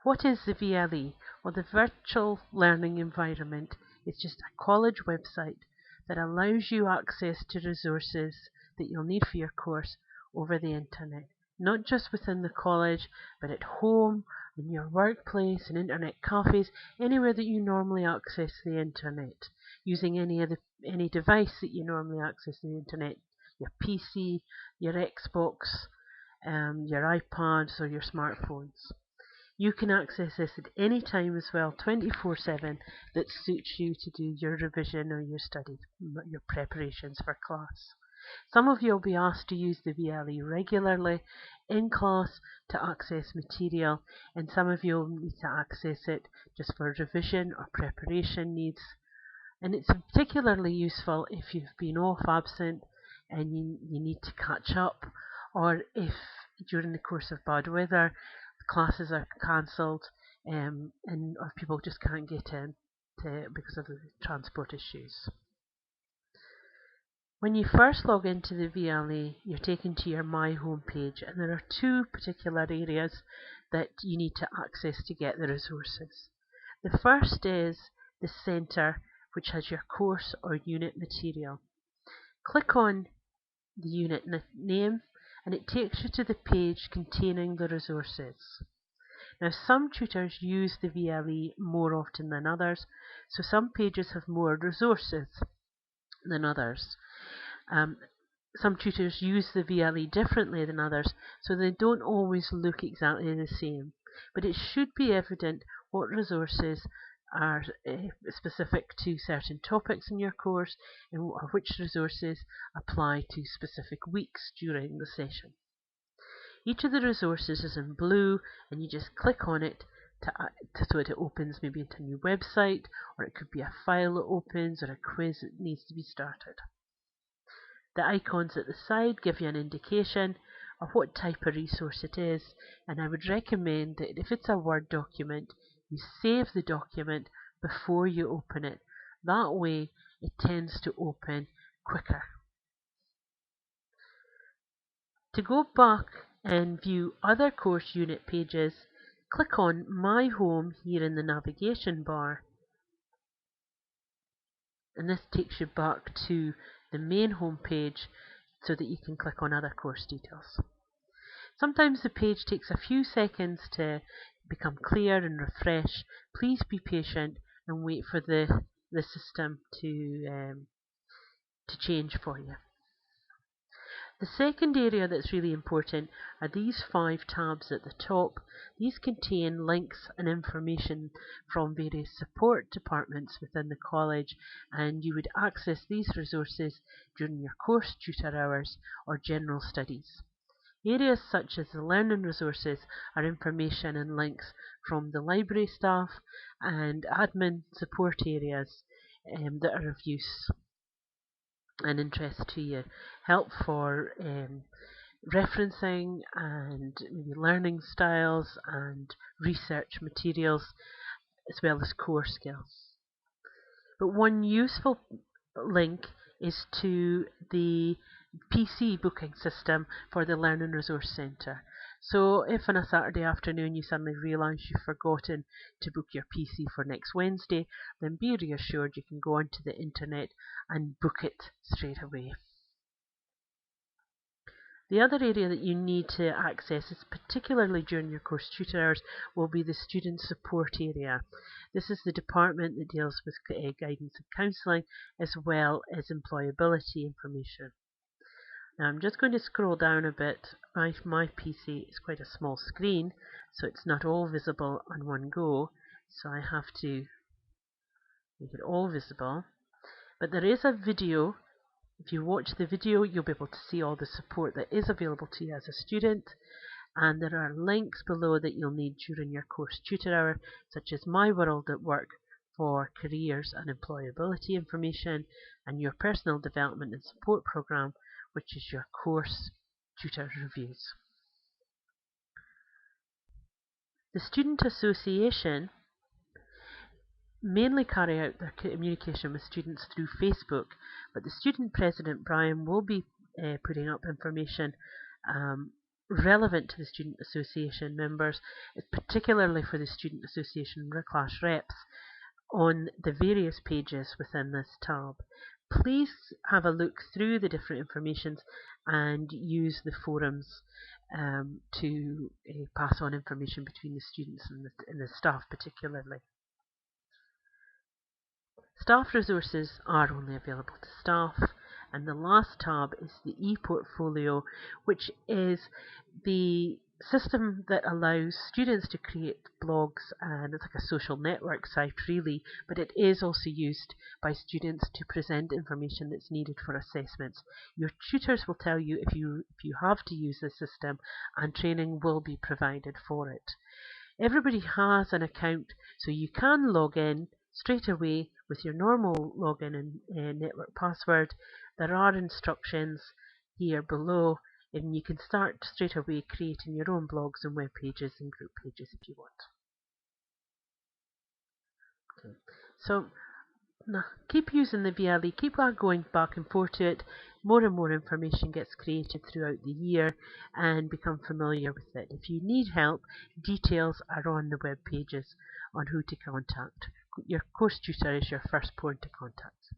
What is the VLE? Well, the Virtual Learning Environment is just a college website that allows you access to resources that you'll need for your course over the internet. Not just within the college, but at home, in your workplace, in internet cafes, anywhere that you normally access the internet, using any device that you normally access the internet, your PC, your Xbox, your iPads or your smartphones. You can access this at any time as well, 24/7, that suits you to do your revision or your study, your preparations for class. Some of you will be asked to use the VLE regularly in class to access material, and some of you will need to access it just for revision or preparation needs. And it's particularly useful if you've been off absent and you need to catch up, or if during the course of bad weather classes are cancelled, or people just can't get in because of the transport issues. When you first log into the VLE, you're taken to your My Home page, and there are two particular areas that you need to access to get the resources. The first is the centre, which has your course or unit material. Click on the unit name, and it takes you to the page containing the resources. Now, some tutors use the VLE more often than others, so some pages have more resources than others. Some tutors use the VLE differently than others, so they don't always look exactly the same. But it should be evident what resources are specific to certain topics in your course, and which resources apply to specific weeks during the session. Each of the resources is in blue, and you just click on it so that it opens maybe into a new website, or it could be a file that opens, or a quiz that needs to be started. The icons at the side give you an indication of what type of resource it is, and I would recommend that if it's a Word document, you save the document before you open it. That way it tends to open quicker. To go back and view other course unit pages, click on My Home here in the navigation bar, and this takes you back to the main home page so that you can click on other course details. Sometimes the page takes a few seconds to become clear and refresh. Please be patient and wait for the system to change for you. The second area that's really important are these 5 tabs at the top. These contain links and information from various support departments within the college, and you would access these resources during your course tutor hours or general studies. Areas such as the learning resources are information and links from the library staff and admin support areas that are of use and interest to you. Help for referencing and maybe learning styles and research materials, as well as core skills. But one useful link is to the PC booking system for the Learning Resource Centre. So if on a Saturday afternoon you suddenly realise you've forgotten to book your PC for next Wednesday, then be reassured you can go onto the internet and book it straight away. The other area that you need to access, is particularly during your course tutor hours, will be the student support area. This is the department that deals with guidance and counselling, as well as employability information. Now I'm just going to scroll down a bit. My PC is quite a small screen, so it's not all visible on one go, so I have to make it all visible. But there is a video. If you watch the video, you'll be able to see all the support that is available to you as a student, and there are links below that you'll need during your course tutor hour, such as My World at Work for careers and employability information, and your personal development and support program, which is your course tutor reviews. The Student Association mainly carry out their communication with students through Facebook, but the student president, Brian, will be putting up information relevant to the Student Association members, particularly for the Student Association class reps, on the various pages within this tab. Please have a look through the different informations and use the forums to pass on information between the students and the staff particularly. Staff resources are only available to staff, and the last tab is the e-portfolio, which is the system that allows students to create blogs, and it's like a social network site really, but it is also used by students to present information that's needed for assessments. Your tutors will tell you if you have to use this system, and training will be provided for it. Everybody has an account, so you can log in straight away with your normal login and network password. There are instructions here below, and you can start straight away creating your own blogs and web pages and group pages if you want. Okay. So keep using the vle, keep going back and forth to it. More and more information gets created throughout the year, and become familiar with it. If you need help, details are on the web pages on who to contact. Your course tutor is your first point of contact.